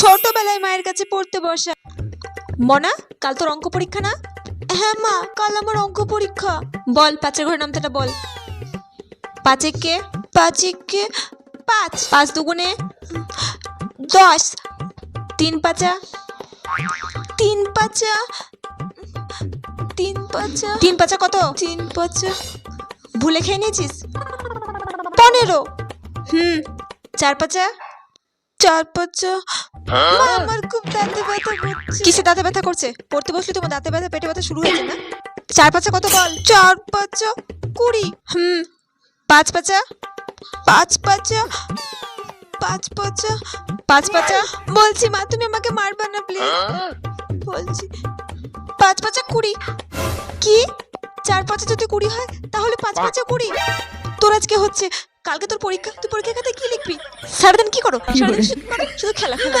ছোটবেলায় মায়ের কাছে পড়তে বসা। মনা, কাল তোর অঙ্ক পরীক্ষা না? হ্যাঁ মা, কাল আমার অঙ্ক পরীক্ষা। বল পাঁচের ঘরের নামটা বল। পাঁচ একে পাঁচ, পাঁচ দুগুণে 10, তিন পাঁচা তিন পাঁচা তিন পাঁচা কত? তিন পাঁচা ভুলে খেয়ে নিয়েছিস? 15। চার পাঁচা মা, আমার খুব দাঁতে ব্যথা করছে। কিসে দাঁতে ব্যথা করছে? পড়তে বসলে তোমার দাঁতে ব্যথা পেটে ব্যথা শুরু হয়েছে না? চার পাঁচা কত বল? 20। পাঁচ পাঁচা বলছি মা, তুমি আমাকে মারবা না প্লিজ। বলছি পাঁচ পাঁচা 20। কি? চার পাঁচা যদি 20 হয় তাহলে পাঁচ পাঁচা 20। তোর আজকে হচ্ছে, কালকে তোর পরীক্ষা, তুই পরীক্ষার খাতায় কি লিখবি? সারাদিন কি করো? সারাদিন শুধু খেলা খেলা।